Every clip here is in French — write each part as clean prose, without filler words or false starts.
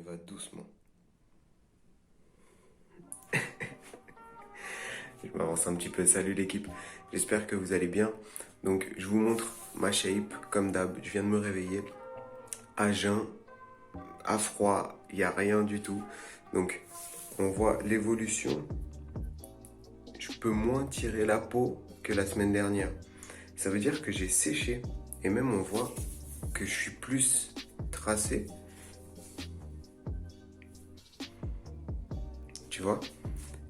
va doucement. Je m'avance un petit peu. Salut l'équipe, j'espère que vous allez bien. Donc je vous montre ma shape comme d'hab. Je viens de me réveiller à jeun, à froid, il n'y a rien du tout. Donc on voit l'évolution. Je peux moins tirer la peau que la semaine dernière. Ça veut dire que j'ai séché. Et même on voit que je suis plus tracé. Tu vois?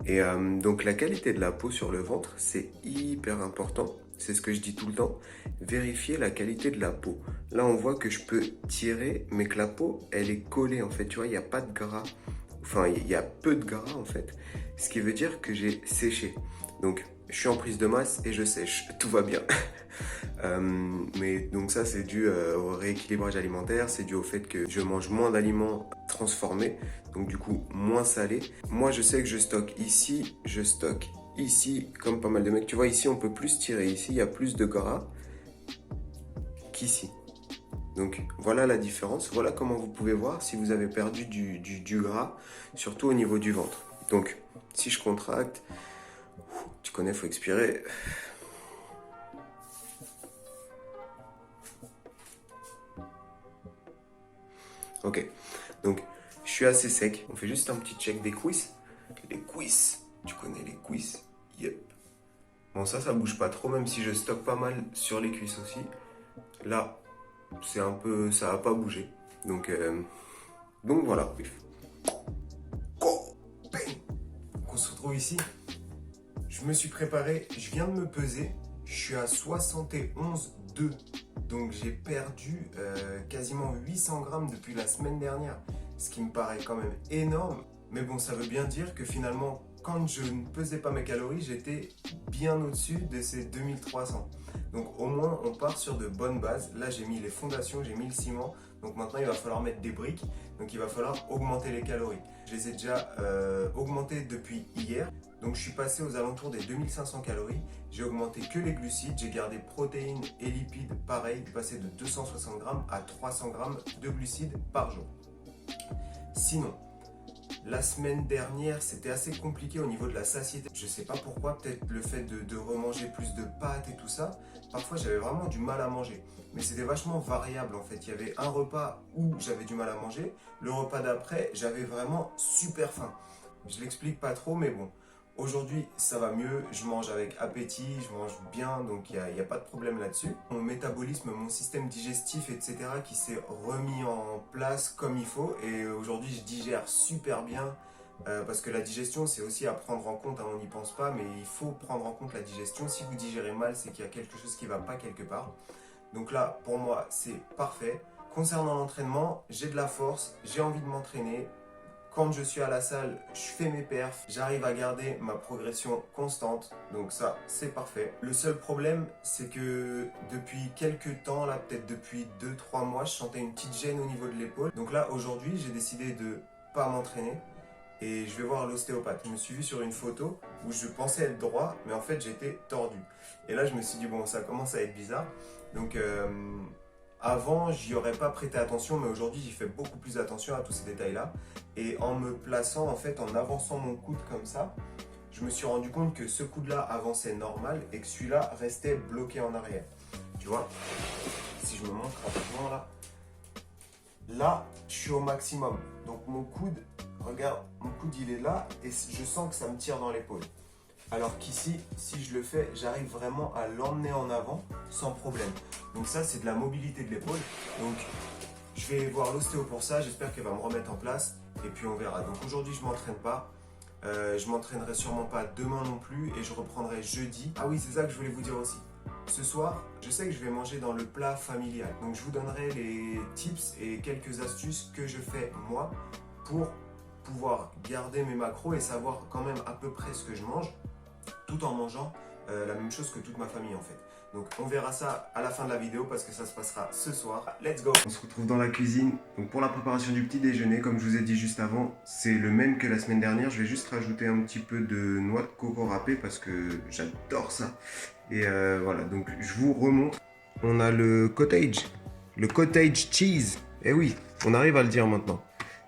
Et donc la qualité de la peau sur le ventre, c'est hyper important. C'est ce que je dis tout le temps. Vérifier la qualité de la peau. Là, on voit que je peux tirer, mais que la peau, elle est collée en fait. Tu vois, il n'y a pas de gras. Enfin, il y a peu de gras en fait. Ce qui veut dire que j'ai séché. Donc, je suis en prise de masse et je sèche. Tout va bien. Mais donc ça, c'est dû au rééquilibrage alimentaire. C'est dû au fait que je mange moins d'aliments transformés. Donc du coup, moins salés. Moi, je sais que je stocke ici. Je stocke ici, comme pas mal de mecs. Tu vois, ici, on peut plus tirer. Ici, il y a plus de gras qu'ici. Donc voilà la différence, voilà comment vous pouvez voir si vous avez perdu du gras, surtout au niveau du ventre. Donc si je contracte, tu connais, il faut expirer. Ok, donc je suis assez sec, on fait juste un petit check des cuisses. Les cuisses, tu connais les cuisses? Yep. Bon ça bouge pas trop, même si je stocke pas mal sur les cuisses aussi. Là, c'est un peu, ça a pas bougé. Donc voilà, bref. On se retrouve ici. Je me suis préparé, je viens de me peser, je suis à 71,2. Donc j'ai perdu quasiment 800 grammes depuis la semaine dernière, ce qui me paraît quand même énorme. Mais bon, ça veut bien dire que finalement, quand je ne pesais pas mes calories, j'étais bien au-dessus de ces 2300. Donc au moins, on part sur de bonnes bases. Là, j'ai mis les fondations, j'ai mis le ciment. Donc maintenant, il va falloir mettre des briques. Donc il va falloir augmenter les calories. Je les ai déjà augmentées depuis hier. Donc je suis passé aux alentours des 2500 calories. J'ai augmenté que les glucides. J'ai gardé protéines et lipides pareil. Je suis passé de 260 grammes à 300 grammes de glucides par jour. Sinon, la semaine dernière, c'était assez compliqué au niveau de la satiété. Je sais pas pourquoi, peut-être le fait de remanger plus de pâtes et tout ça. Parfois, j'avais vraiment du mal à manger. Mais c'était vachement variable en fait. Il y avait un repas où j'avais du mal à manger. Le repas d'après, j'avais vraiment super faim. Je l'explique pas trop, mais bon. Aujourd'hui, ça va mieux, je mange avec appétit, je mange bien, donc il n'y a pas de problème là-dessus. Mon métabolisme, mon système digestif, etc., qui s'est remis en place comme il faut. Et aujourd'hui, je digère super bien, parce que la digestion, c'est aussi à prendre en compte, hein, on n'y pense pas, mais il faut prendre en compte la digestion. Si vous digérez mal, c'est qu'il y a quelque chose qui ne va pas quelque part. Donc là, pour moi, c'est parfait. Concernant l'entraînement, j'ai de la force, j'ai envie de m'entraîner. Quand je suis à la salle, je fais mes perfs, j'arrive à garder ma progression constante, donc ça c'est parfait. Le seul problème, c'est que depuis quelques temps, là peut-être depuis 2-3 mois, je sentais une petite gêne au niveau de l'épaule. Donc là aujourd'hui, j'ai décidé de pas m'entraîner et je vais voir l'ostéopathe. Je me suis vu sur une photo où je pensais être droit, mais en fait j'étais tordu. Et là je me suis dit bon, ça commence à être bizarre. Donc avant, j'y aurais pas prêté attention, mais aujourd'hui, j'y fais beaucoup plus attention à tous ces détails-là. Et en me plaçant, en fait, en avançant mon coude comme ça, je me suis rendu compte que ce coude-là avançait normal et que celui-là restait bloqué en arrière. Tu vois, si je me montre rapidement là, je suis au maximum. Donc mon coude, regarde, mon coude il est là et je sens que ça me tire dans l'épaule. Alors qu'ici, si je le fais, j'arrive vraiment à l'emmener en avant sans problème. Donc ça, c'est de la mobilité de l'épaule. Donc je vais voir l'ostéo pour ça, j'espère qu'elle va me remettre en place et puis on verra. Donc aujourd'hui, je ne m'entraîne pas. Je m'entraînerai sûrement pas demain non plus et je reprendrai jeudi. Ah oui, c'est ça que je voulais vous dire aussi. Ce soir, je sais que je vais manger dans le plat familial. Donc je vous donnerai les tips et quelques astuces que je fais moi pour pouvoir garder mes macros et savoir quand même à peu près ce que je mange, tout en mangeant la même chose que toute ma famille en fait. Donc on verra ça à la fin de la vidéo parce que ça se passera ce soir. Let's go! On se retrouve dans la cuisine. Donc pour la préparation du petit déjeuner, comme je vous ai dit juste avant, c'est le même que la semaine dernière. Je vais juste rajouter un petit peu de noix de coco râpée parce que j'adore ça. Et voilà, donc je vous remontre. On a le cottage cheese. Eh oui, on arrive à le dire maintenant.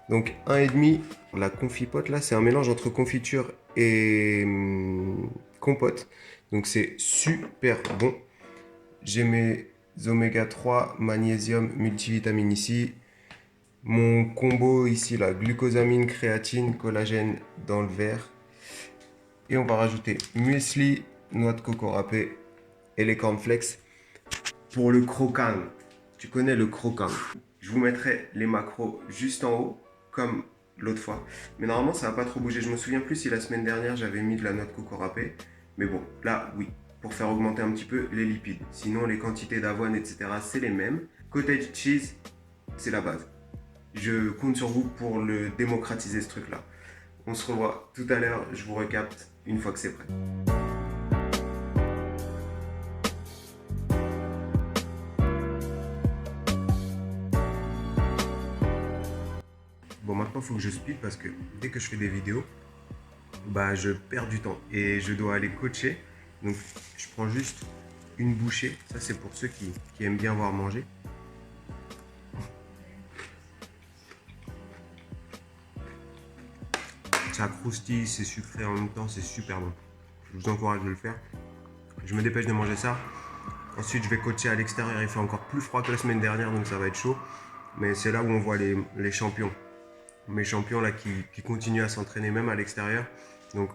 Donc 1,5. La confipote là, c'est un mélange entre confiture et compote. Donc c'est super bon. J'ai mes oméga 3, magnésium, multivitamine ici. Mon combo ici, la glucosamine, créatine, collagène dans le verre. Et on va rajouter muesli, noix de coco râpée et les cornflakes pour le croquant. Tu connais le croquant. Je vous mettrai les macros juste en haut, comme l'autre fois. Mais normalement, ça va pas trop bouger. Je me souviens plus si la semaine dernière, j'avais mis de la noix de coco râpée. Mais bon, là, oui, pour faire augmenter un petit peu les lipides. Sinon, les quantités d'avoine, etc., c'est les mêmes. Cottage cheese, c'est la base. Je compte sur vous pour le démocratiser, ce truc-là. On se revoit tout à l'heure. Je vous recapte une fois que c'est prêt. Bon, maintenant, il faut que je speed parce que dès que je fais des vidéos, bah, je perds du temps et je dois aller coacher. Donc, je prends juste une bouchée. Ça, c'est pour ceux qui aiment bien voir manger. Ça croustille, c'est sucré en même temps, c'est super bon. Je vous encourage de le faire. Je me dépêche de manger ça. Ensuite, je vais coacher à l'extérieur. Il fait encore plus froid que la semaine dernière, donc ça va être chaud. Mais c'est là où on voit les champions. Mes champions là qui continuent à s'entraîner même à l'extérieur. Donc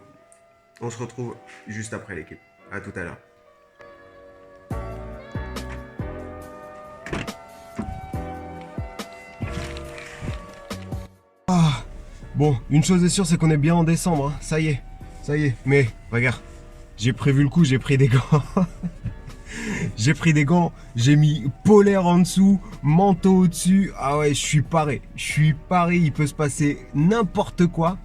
on se retrouve juste après l'équipe. À tout à l'heure. Ah, bon, une chose est sûre, c'est qu'on est bien en décembre. Hein. Ça y est. Mais regarde, j'ai prévu le coup, j'ai pris des gants. J'ai pris des gants, j'ai mis polaire en dessous, manteau au-dessus. Ah ouais, je suis paré, il peut se passer n'importe quoi,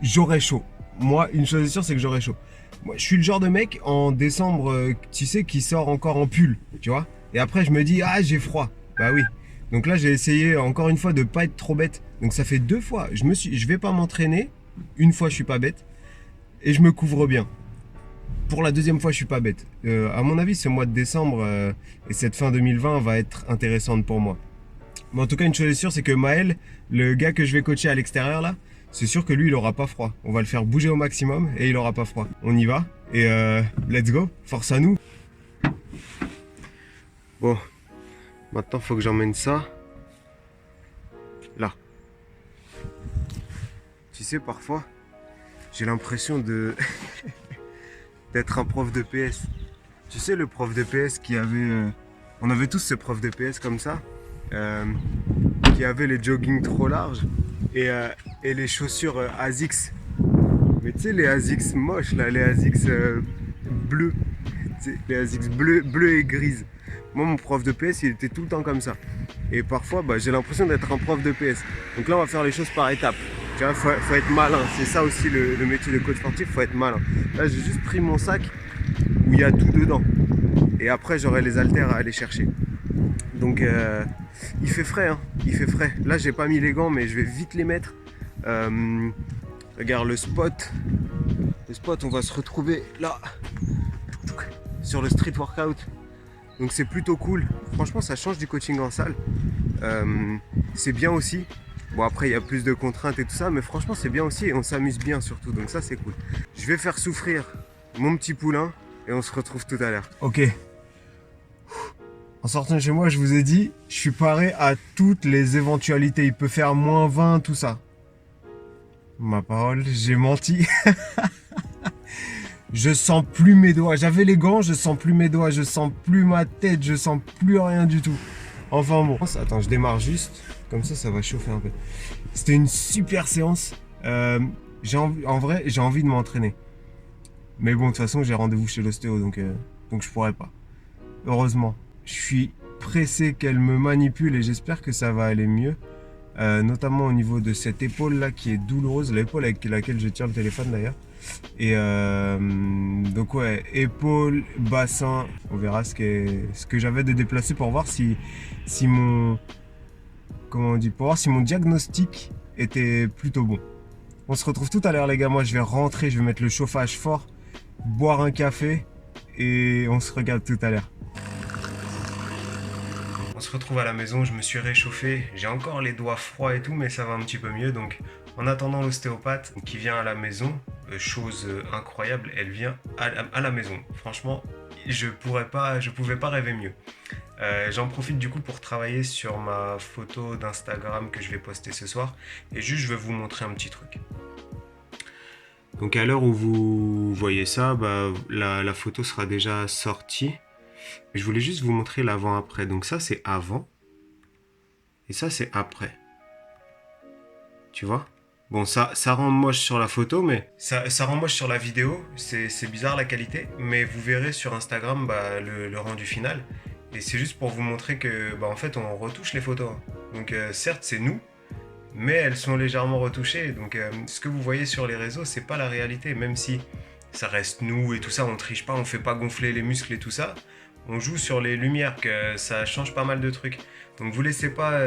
j'aurai chaud. Moi, une chose est sûre, c'est que j'aurai chaud. Moi, je suis le genre de mec, en décembre, tu sais, qui sort encore en pull, tu vois. Et après, je me dis, ah, j'ai froid. Bah oui. Donc là, j'ai essayé, encore une fois, de pas être trop bête. Donc ça fait 2 fois, je vais pas m'entraîner. Une fois, je suis pas bête. Et je me couvre bien. Pour la 2e fois, je suis pas bête. À mon avis, ce mois de décembre et cette fin 2020 va être intéressante pour moi. Mais en tout cas, une chose est sûre, c'est que Maël, le gars que je vais coacher à l'extérieur là, c'est sûr que lui, il aura pas froid. On va le faire bouger au maximum et il aura pas froid. On y va et let's go, force à nous. Bon, maintenant, faut que j'emmène ça là. Tu sais, parfois, j'ai l'impression de d'être un prof de PS. Tu sais, le prof de PS qui avait... on avait tous ce prof de PS comme ça, qui avait les joggings trop larges et les chaussures ASICS. Mais tu sais, les ASICS moches, là, les ASICS bleus. Les ASICS bleu et grises. Moi, mon prof de PS, il était tout le temps comme ça. Et parfois, bah, j'ai l'impression d'être un prof de PS. Donc là, on va faire les choses par étapes. Tu vois, faut être malin. C'est ça aussi le métier de coach sportif, faut être malin. Là, j'ai juste pris mon sac où il y a tout dedans. Et après, j'aurai les haltères à aller chercher. Donc, il fait frais, hein. Il fait frais. Là, j'ai pas mis les gants, mais je vais vite les mettre. Regarde le spot. Le spot, on va se retrouver là, sur le street workout. Donc c'est plutôt cool. Franchement, ça change du coaching en salle. C'est bien aussi. Bon, après, il y a plus de contraintes et tout ça, mais franchement, c'est bien aussi et on s'amuse bien surtout. Donc ça, c'est cool. Je vais faire souffrir mon petit poulain et on se retrouve tout à l'heure. Ok. En sortant de chez moi, je vous ai dit, je suis paré à toutes les éventualités. Il peut faire moins 20, tout ça. Ma parole, j'ai menti. Je sens plus mes doigts. J'avais les gants, je sens plus mes doigts, je sens plus ma tête, je sens plus rien du tout. Enfin bon. Attends, je démarre juste. Comme ça va chauffer un peu. C'était une super séance. En vrai, j'ai envie de m'entraîner. Mais bon, de toute façon, j'ai rendez-vous chez l'ostéo, donc je pourrais pas. Heureusement. Je suis pressé qu'elle me manipule et j'espère que ça va aller mieux. Notamment au niveau de cette épaule là qui est douloureuse, l'épaule avec laquelle je tiens le téléphone d'ailleurs. Et donc ouais, épaule, bassin, on verra ce que j'avais de déplacé pour voir si mon, comment on dit, pour voir si mon diagnostic était plutôt bon. On se retrouve tout à l'heure les gars, moi je vais rentrer, je vais mettre le chauffage fort, boire un café et on se regarde tout à l'heure. On se se retrouve à la maison, je me suis réchauffé, j'ai encore les doigts froids et tout, mais ça va un petit peu mieux. Donc en attendant l'ostéopathe qui vient à la maison, chose incroyable, elle vient à la maison. Franchement, je pouvais pas rêver mieux. J'en profite du coup pour travailler sur ma photo d'Instagram que je vais poster ce soir. Et juste, je vais vous montrer un petit truc. Donc à l'heure où vous voyez ça, bah, la photo sera déjà sortie. Je voulais juste vous montrer l'avant-après. Donc ça, c'est avant. Et ça, c'est après. Tu vois? Bon, ça rend moche sur la photo, mais ça rend moche sur la vidéo. C'est bizarre la qualité. Mais vous verrez sur Instagram bah, le rendu final. Et c'est juste pour vous montrer que, bah, en fait, on retouche les photos. Donc certes, c'est nous. Mais elles sont légèrement retouchées. Donc ce que vous voyez sur les réseaux, c'est pas la réalité. Même si ça reste nous et tout ça, on triche pas, on fait pas gonfler les muscles et tout ça. On joue sur les lumières, que ça change pas mal de trucs. Donc vous laissez pas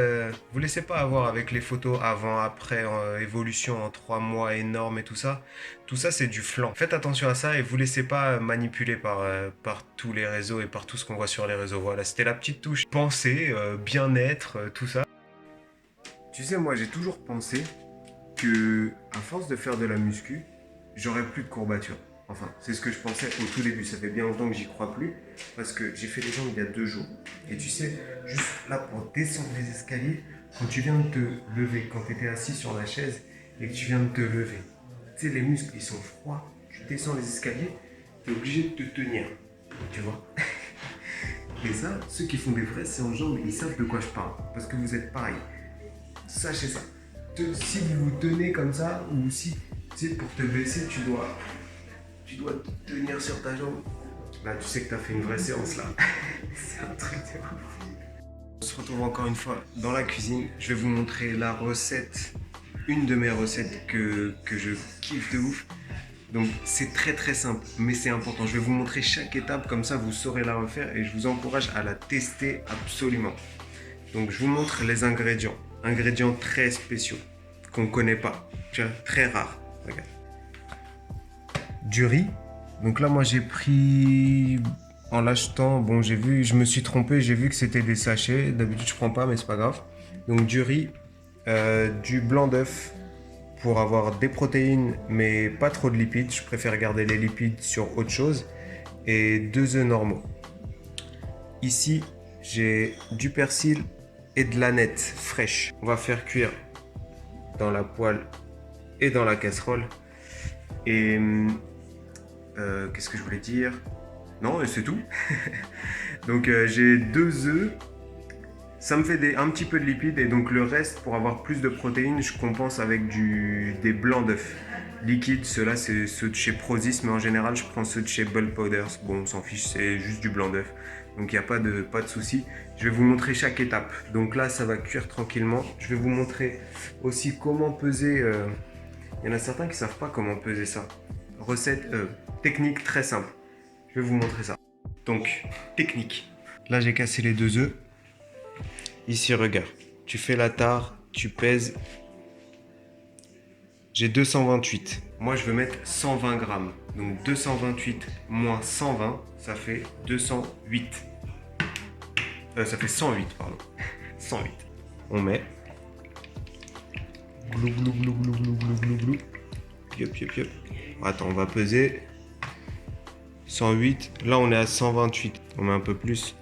avoir avec les photos avant, après, évolution en 3 mois énorme et tout ça. Tout ça c'est du flan. Faites attention à ça et vous laissez pas manipuler par tous les réseaux et par tout ce qu'on voit sur les réseaux. Voilà, c'était la petite touche pensée, bien-être, tout ça. Tu sais, moi j'ai toujours pensé que à force de faire de la muscu, j'aurais plus de courbatures. Enfin, c'est ce que je pensais au tout début. Ça fait bien longtemps que j'y crois plus parce que j'ai fait les jambes il y a 2 jours. Et tu sais, juste là pour descendre les escaliers, quand tu viens de te lever, quand tu étais assis sur la chaise et que tu viens de te lever, tu sais, les muscles ils sont froids. Tu descends les escaliers, tu es obligé de te tenir. Tu vois? Et ça, ceux qui font des vrais séances en jambes, ils savent de quoi je parle parce que vous êtes pareil. Sachez ça. Si vous vous tenez comme ça, ou si, tu sais, pour te baisser, tu dois te tenir sur ta jambe. Là, tu sais que tu as fait une vraie séance là. C'est un truc de ouf. On se retrouve encore une fois dans la cuisine. Je vais vous montrer la recette, une de mes recettes que je kiffe de ouf. Donc c'est très très simple, mais c'est important. Je vais vous montrer chaque étape, comme ça vous saurez la refaire et je vous encourage à la tester absolument. Donc je vous montre les ingrédients. Ingrédients très spéciaux, qu'on ne connaît pas, tu vois, très rares. Regarde. Du riz. Donc là, moi, j'ai pris en l'achetant. Bon, je me suis trompé, j'ai vu que c'était des sachets. D'habitude, je prends pas, mais c'est pas grave. Donc du riz, du blanc d'œuf pour avoir des protéines, mais pas trop de lipides. Je préfère garder les lipides sur autre chose. Et 2 œufs normaux. Ici, j'ai du persil et de l'aneth fraîche. On va faire cuire dans la poêle et dans la casserole. Et qu'est-ce que je voulais dire? Non, c'est tout. Donc j'ai 2 œufs. Ça me fait un petit peu de lipides et donc le reste, pour avoir plus de protéines, je compense avec des blancs d'œufs liquides. Ceux-là, c'est ceux de chez Prozis, mais en général, je prends ceux de chez Bulk Powders. Bon, on s'en fiche, c'est juste du blanc d'œuf. Donc il n'y a pas de souci. Je vais vous montrer chaque étape. Donc là, ça va cuire tranquillement. Je vais vous montrer aussi comment peser. Il y en a certains qui ne savent pas comment peser ça. Recette, technique très simple. Je vais vous montrer ça. Donc, technique. Là, j'ai cassé les 2 œufs. Ici, regarde. Tu fais la tare, tu pèses. J'ai 228. Moi, je veux mettre 120 grammes. Donc, 228 moins 120, ça fait 208. Ça fait 108, pardon. 108. On met. Glou, glou, glou, glou, glou, glou, glou, glou. Yop, yop, yop. Attends, on va peser. 108. Là, on est à 128. On met un peu plus.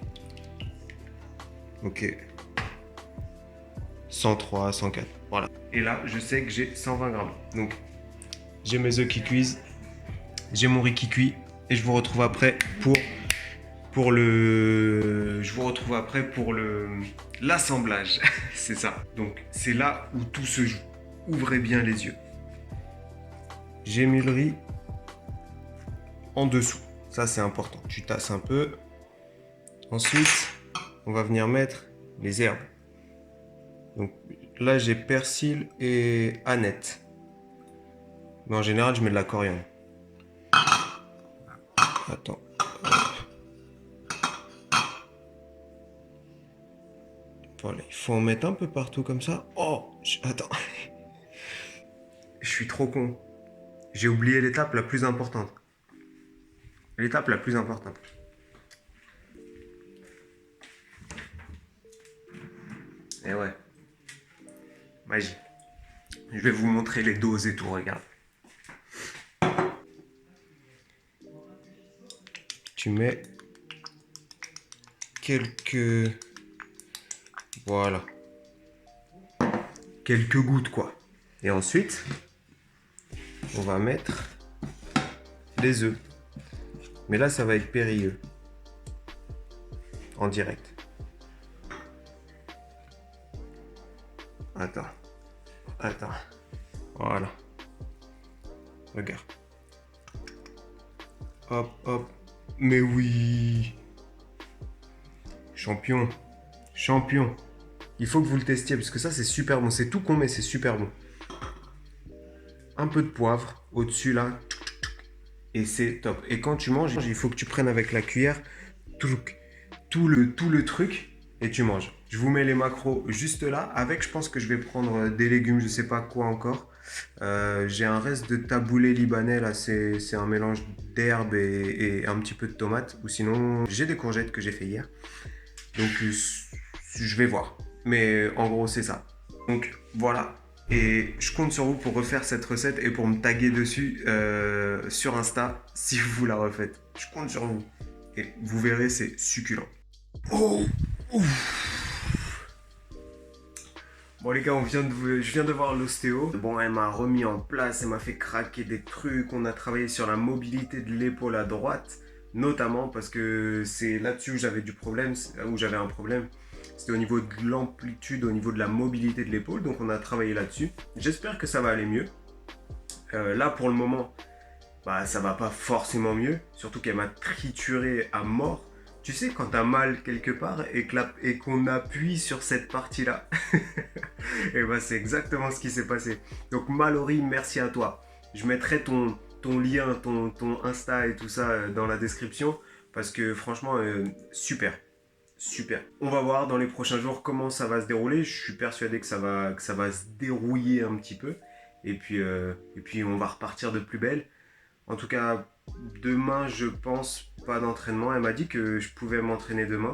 Ok. 103, 104. Voilà. Et là, je sais que j'ai 120 grammes. Donc, j'ai mes œufs qui cuisent. J'ai mon riz qui cuit. Et je vous retrouve après pour l'assemblage. C'est ça. Donc, c'est là où tout se joue. Ouvrez bien les yeux. J'ai mis le riz en dessous. Ça, c'est important. Tu tasses un peu. Ensuite, on va venir mettre les herbes. Donc là, j'ai persil et aneth. Mais en général, je mets de la coriandre. Attends. Voilà, il faut en mettre un peu partout comme ça. Oh, attends. Je suis trop con. J'ai oublié l'étape la plus importante. L'étape la plus importante. Et ouais, magie. Je vais vous montrer les doses et tout, regarde. Tu mets quelques... Voilà. Quelques gouttes, quoi. Et ensuite, on va mettre les œufs. Mais là, ça va être périlleux. En direct. Attends. Voilà. Regarde. Hop, hop. Mais oui. Champion. Il faut que vous le testiez parce que ça, c'est super bon. C'est tout con, mais c'est super bon. Un peu de poivre au-dessus, là. Et c'est top. Et quand tu manges, il faut que tu prennes avec la cuillère tout le truc et tu manges. Je vous mets les macros juste là. Avec, je pense que je vais prendre des légumes, je sais pas quoi encore. J'ai un reste de taboulé libanais là, c'est un mélange d'herbes et un petit peu de tomates. Ou sinon, j'ai des courgettes que j'ai fait hier. Donc, je vais voir. Mais en gros, c'est ça. Donc, voilà. Et je compte sur vous pour refaire cette recette et pour me taguer dessus sur Insta si vous la refaites. Je compte sur vous. Et vous verrez, c'est succulent. Oh, bon les gars, je viens de voir l'ostéo. Bon, elle m'a remis en place, elle m'a fait craquer des trucs. On a travaillé sur la mobilité de l'épaule à droite, notamment parce que c'est là-dessus où j'avais un problème. C'était au niveau de l'amplitude, au niveau de la mobilité de l'épaule. Donc on a travaillé là-dessus. J'espère que ça va aller mieux. Là pour le moment, bah, ça va pas forcément mieux. Surtout qu'elle m'a trituré à mort. Tu sais, quand t'as mal quelque part et qu'on appuie sur cette partie-là. Et bah, c'est exactement ce qui s'est passé. Donc Mallory, merci à toi. Je mettrai ton lien, ton Insta et tout ça dans la description. Parce que franchement, super. Super. On va voir dans les prochains jours comment ça va se dérouler. Je suis persuadé que ça va se dérouiller un petit peu. Et puis on va repartir de plus belle. En tout cas, demain, je pense pas d'entraînement. Elle m'a dit que je pouvais m'entraîner demain.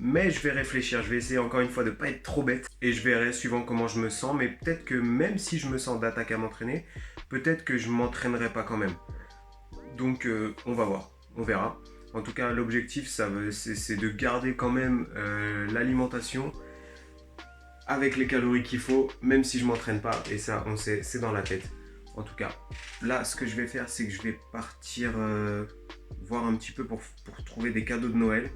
Mais je vais réfléchir. Je vais essayer encore une fois de ne pas être trop bête. Et je verrai suivant comment je me sens. Mais peut-être que même si je me sens d'attaque à m'entraîner, peut-être que je ne m'entraînerai pas quand même. Donc, on va voir. On verra. En tout cas, l'objectif, c'est de garder quand même l'alimentation avec les calories qu'il faut, même si je ne m'entraîne pas. Et ça, on sait, c'est dans la tête. En tout cas, là, ce que je vais faire, c'est que je vais partir voir un petit peu pour trouver des cadeaux de Noël.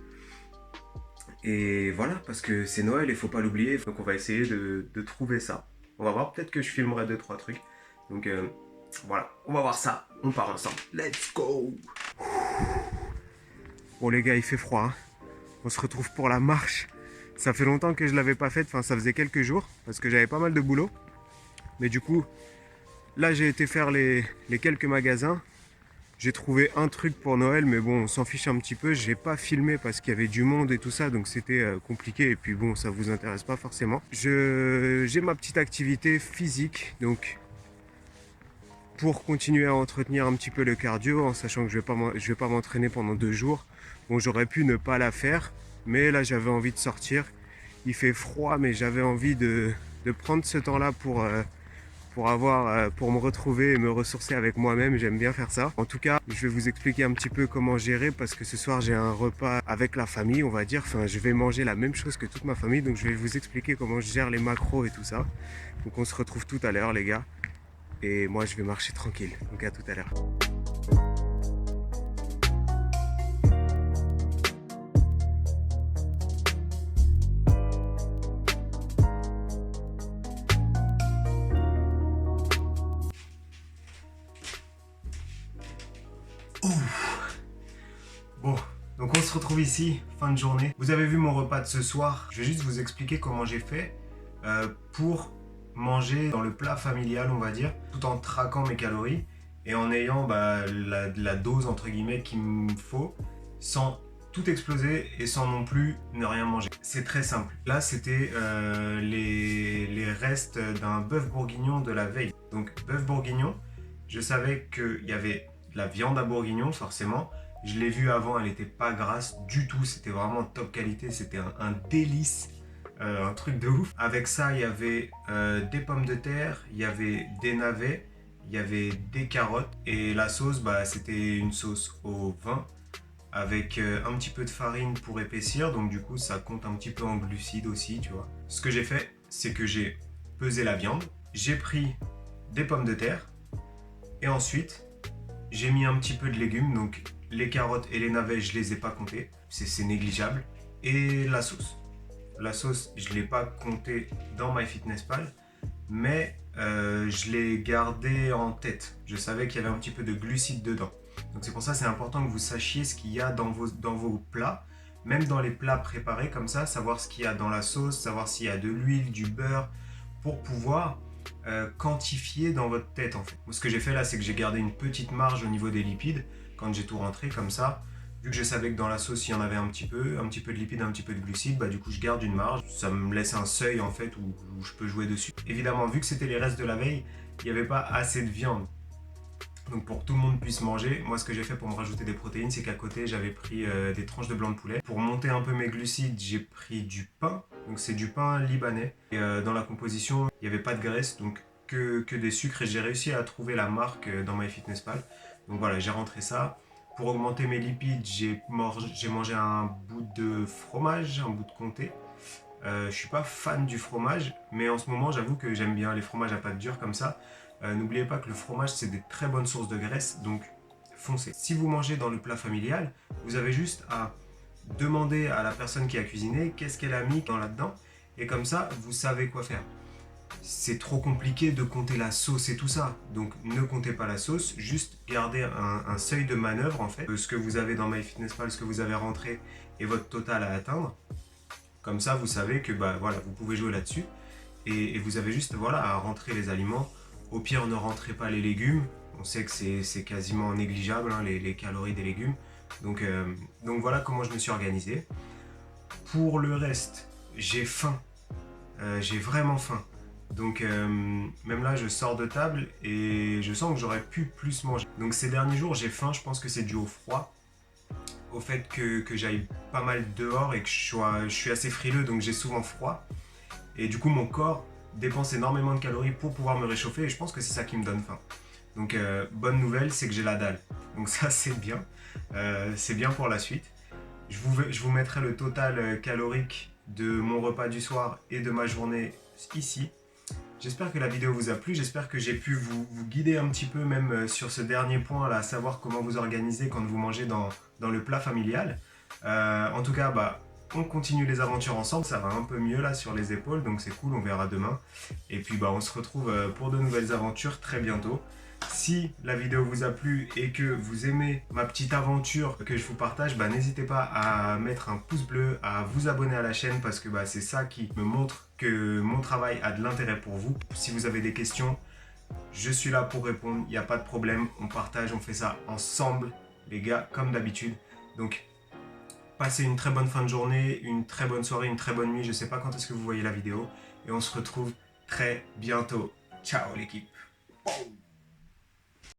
Et voilà, parce que c'est Noël, il faut pas l'oublier. Donc on va essayer de trouver ça. On va voir, peut-être que je filmerai 2-3 trucs. Donc voilà, on va voir ça. On part ensemble. Let's go! Bon les gars, il fait froid. Hein. On se retrouve pour la marche. Ça fait longtemps que je l'avais pas faite, enfin ça faisait quelques jours, parce que j'avais pas mal de boulot. Mais du coup, là j'ai été faire les quelques magasins. J'ai trouvé un truc pour Noël, mais bon, on s'en fiche un petit peu. J'ai pas filmé parce qu'il y avait du monde et tout ça, donc c'était compliqué. Et puis bon, ça vous intéresse pas forcément. J'ai ma petite activité physique, donc pour continuer à entretenir un petit peu le cardio, en sachant que je vais pas m'entraîner pendant 2 jours. Bon, j'aurais pu ne pas la faire, mais là j'avais envie de sortir. Il fait froid, mais j'avais envie de prendre ce temps-là pour me retrouver et me ressourcer avec moi-même. J'aime bien faire ça. En tout cas, je vais vous expliquer un petit peu comment gérer parce que ce soir j'ai un repas avec la famille, on va dire. Enfin, je vais manger la même chose que toute ma famille, donc je vais vous expliquer comment je gère les macros et tout ça. Donc on se retrouve tout à l'heure les gars. Et moi je vais marcher tranquille. Donc à tout à l'heure. Bon, donc on se retrouve ici, fin de journée. Vous avez vu mon repas de ce soir. Je vais juste vous expliquer comment j'ai fait pour manger dans le plat familial, on va dire, tout en traquant mes calories et en ayant la dose entre guillemets qu'il me faut sans tout exploser et sans non plus ne rien manger. C'est très simple. Là, c'était les restes d'un bœuf bourguignon de la veille. Donc, bœuf bourguignon, je savais qu'il y avait de la viande à bourguignon, forcément. Je l'ai vu avant, elle n'était pas grasse du tout. C'était vraiment top qualité. C'était un délice. un truc de ouf. Avec ça, il y avait des pommes de terre, il y avait des navets, il y avait des carottes. Et la sauce, bah, c'était une sauce au vin avec un petit peu de farine pour épaissir. Donc du coup, ça compte un petit peu en glucides aussi, tu vois. Ce que j'ai fait, c'est que j'ai pesé la viande, j'ai pris des pommes de terre et ensuite, j'ai mis un petit peu de légumes. Donc les carottes et les navets, je les ai pas comptés. C'est négligeable. Et la sauce. La sauce, je ne l'ai pas comptée dans MyFitnessPal, mais je l'ai gardée en tête. Je savais qu'il y avait un petit peu de glucides dedans. Donc c'est pour ça que c'est important que vous sachiez ce qu'il y a dans vos plats, même dans les plats préparés comme ça, savoir ce qu'il y a dans la sauce, savoir s'il y a de l'huile, du beurre, pour pouvoir quantifier dans votre tête en fait. Moi, ce que j'ai fait là, c'est que j'ai gardé une petite marge au niveau des lipides quand j'ai tout rentré comme ça. Vu que je savais que dans la sauce, il y en avait un petit peu de lipides, un petit peu de glucides, bah du coup je garde une marge. Ça me laisse un seuil en fait où je peux jouer dessus. Évidemment, vu que c'était les restes de la veille, il n'y avait pas assez de viande. Donc pour que tout le monde puisse manger, moi ce que j'ai fait pour me rajouter des protéines, c'est qu'à côté j'avais pris des tranches de blanc de poulet. Pour monter un peu mes glucides, j'ai pris du pain. Donc c'est du pain libanais. Et dans la composition, il n'y avait pas de graisse, donc que des sucres. Et j'ai réussi à trouver la marque dans MyFitnessPal. Donc voilà, j'ai rentré ça. Pour augmenter mes lipides, j'ai mangé un bout de fromage, un bout de comté. Je suis pas fan du fromage, mais en ce moment j'avoue que j'aime bien les fromages à pâte dure comme ça. N'oubliez pas que le fromage c'est des très bonnes sources de graisse, donc foncez. Si vous mangez dans le plat familial, vous avez juste à demander à la personne qui a cuisiné qu'est-ce qu'elle a mis là-dedans, et comme ça vous savez quoi faire. C'est trop compliqué de compter la sauce et tout ça, donc ne comptez pas la sauce, juste gardez un seuil de manœuvre en fait, ce que vous avez dans MyFitnessPal, ce que vous avez rentré et votre total à atteindre. Comme ça, vous savez que bah, voilà, vous pouvez jouer là-dessus et vous avez juste voilà, à rentrer les aliments. Au pire, ne rentrez pas les légumes. On sait que c'est quasiment négligeable, hein, les calories des légumes. Donc voilà comment je me suis organisé. Pour le reste, j'ai faim. J'ai vraiment faim. Donc même là, je sors de table et je sens que j'aurais pu plus manger. Donc ces derniers jours, j'ai faim. Je pense que c'est dû au froid. Au fait que j'aille pas mal dehors et que je suis assez frileux, donc j'ai souvent froid. Et du coup, mon corps dépense énormément de calories pour pouvoir me réchauffer et je pense que c'est ça qui me donne faim. Donc, bonne nouvelle, c'est que j'ai la dalle. Donc ça, c'est bien. C'est bien pour la suite. Je vous mettrai le total calorique de mon repas du soir et de ma journée ici. J'espère que la vidéo vous a plu, j'espère que j'ai pu vous guider un petit peu même sur ce dernier point là, savoir comment vous organiser quand vous mangez dans le plat familial. En tout cas, bah, on continue les aventures ensemble, ça va un peu mieux là sur les épaules, donc c'est cool, on verra demain. Et puis bah, on se retrouve pour de nouvelles aventures très bientôt. Si la vidéo vous a plu et que vous aimez ma petite aventure que je vous partage, bah, n'hésitez pas à mettre un pouce bleu, à vous abonner à la chaîne parce que bah, c'est ça qui me montre que mon travail a de l'intérêt pour vous. Si vous avez des questions, je suis là pour répondre, il n'y a pas de problème, on partage, on fait ça ensemble les gars, comme d'habitude. Donc passez une très bonne fin de journée, une très bonne soirée, une très bonne nuit, je ne sais pas quand est-ce que vous voyez la vidéo et on se retrouve très bientôt. Ciao l'équipe.